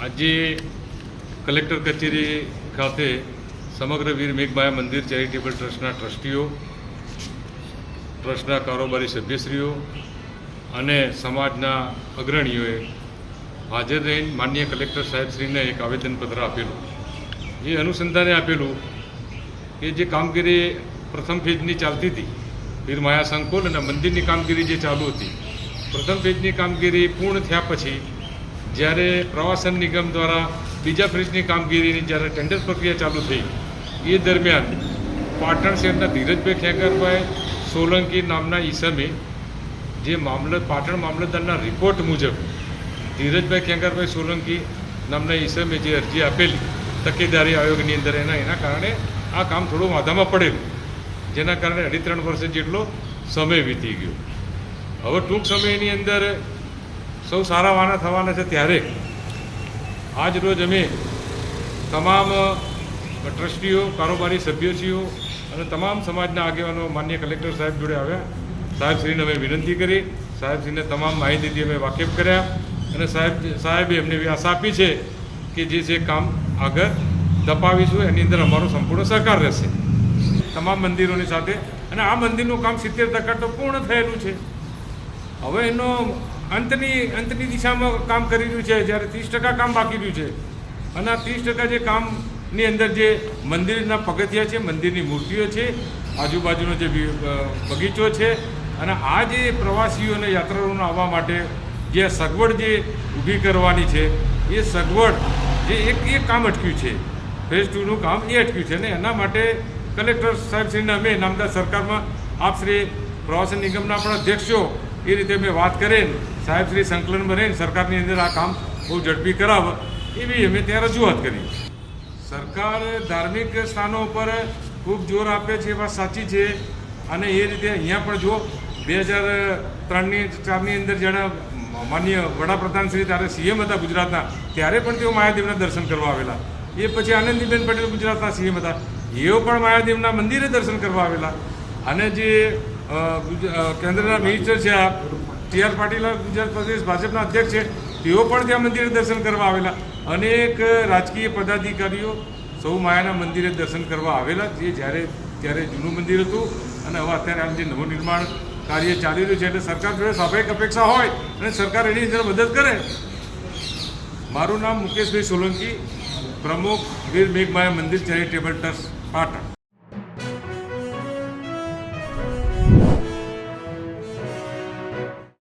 આજે કલેક્ટર કચેરી ખાતે સમગ્ર વીર મેઘમાયા મંદિર ચેરિટેબલ ટ્રસ્ટના ટ્રસ્ટીઓ, ટ્રસ્ટના કારોબારી સભ્યશ્રીઓ અને સમાજના અગ્રણીઓએ હાજર રહીને માનનીય કલેક્ટર સાહેબશ્રીને એક આવેદનપત્ર આપેલું. એ અનુસંધાને આપેલું કે જે કામગીરી પ્રથમ ફેજની ચાલતી હતી વીર માયા સંકુલ અને મંદિરની કામગીરી જે ચાલુ હતી, પ્રથમ ફેજની કામગીરી પૂર્ણ થયા પછી જ્યારે પ્રવાસન નિગમ દ્વારા બીજા ફેજની કામગીરીની જ્યારે ટેન્ડર પ્રક્રિયા ચાલુ થઈ એ દરમિયાન પાટણ શહેરના ધીરજભાઈ ખેંગારભાઈ સોલંકી નામના ઈસમે જે પાટણ મામલતદારના રિપોર્ટ મુજબ ધીરજભાઈ ખેંગારભાઈ સોલંકી નામના ઈસમે જે અરજી આપેલી તકેદારી આયોગની અંદર એના કારણે આ કામ થોડું વાંધામાં પડેલું, જેના કારણે 2.5 વર્ષ જેટલો સમય વીતી ગયો. હવે ટૂંક સમયની અંદર સૌ સારા વાના થવાના છે ત્યારે આજ રોજ અમે તમામ ટ્રસ્ટીઓ, કારોબારી સભ્યશ્રીઓ અને તમામ સમાજના આગેવાનો માનનીય કલેક્ટર સાહેબ જોડે આવ્યા. સાહેબશ્રીને અમે વિનંતી કરી, સાહેબશ્રીને તમામ માહિતીથી અમે વાકેફ કર્યા અને સાહેબે એમને એવી આશા આપી છે કે જે કામ આગળ ધપાવીશું એની અંદર અમારો સંપૂર્ણ સહકાર રહેશે તમામ મંદિરોની સાથે. અને આ મંદિરનું કામ 70% તો પૂર્ણ થયેલું છે. હવે એનો અંતની દિશામાં કામ કરી રહ્યું છે, જ્યારે 30% કામ બાકી રહ્યું છે. અને આ 30% જે કામની અંદર જે મંદિરના પગથિયા છે, મંદિરની મૂર્તિઓ છે, આજુબાજુનો જે બગીચો છે અને આ જે પ્રવાસીઓને યાત્રાળુઓને આવવા માટે જે સગવડ જે ઊભી કરવાની છે એ સગવડ જે એક કામ અટક્યું છે, ફેઝ 2નું કામ એ અટક્યું છે. ને એના માટે કલેક્ટર સાહેબશ્રીને અમે નામદાર સરકારમાં આપશ્રી પ્રવાસન નિગમના પણ અધ્યક્ષો એ રીતે અમે વાત કરીને સાહેબશ્રી સંકલનમાં રહીને સરકારની અંદર આ કામ બહુ ઝડપી કરાવે એવી અમે ત્યાં રજૂઆત કરી. સરકાર ધાર્મિક સ્થાનો ઉપર ખૂબ જોર આપે છે, એ વાત સાચી છે. અને એ રીતે અહીંયા પણ જો 2003-4ની અંદર જ્યારે માનનીય વડાપ્રધાન શ્રી ત્યારે સીએમ હતા ગુજરાતના, ત્યારે પણ તેઓ માયાદેવના દર્શન કરવા આવેલા. એ પછી આનંદીબેન પટેલ ગુજરાતના સીએમ હતા, એઓ પણ માયાદેવના મંદિરે દર્શન કરવા આવેલા. અને જે કેન્દ્રના મિનિસ્ટર છે TR પાટીલ, ગુજરાત પ્રદેશ ભાજપના અધ્યક્ષ છે, તેઓ પણ ત્યાં મંદિરે દર્શન કરવા આવેલા. અનેક રાજકીય પદાધિકારીઓ સૌ માયાના મંદિરે દર્શન કરવા આવેલા, જે ત્યારે જૂનું મંદિર હતું અને હવે અત્યારે આમ જે નવું નિર્માણ કાર્ય ચાલી રહ્યું છે. એટલે સરકાર જોડે સ્વાભાવિક અપેક્ષા હોય અને સરકાર એની અંદર મદદ કરે. મારું નામ મુકેશભાઈ સોલંકી, પ્રમુખ વીર મેઘમાયા મંદિર ચેરિટેબલ ટ્રસ્ટ પાટણ.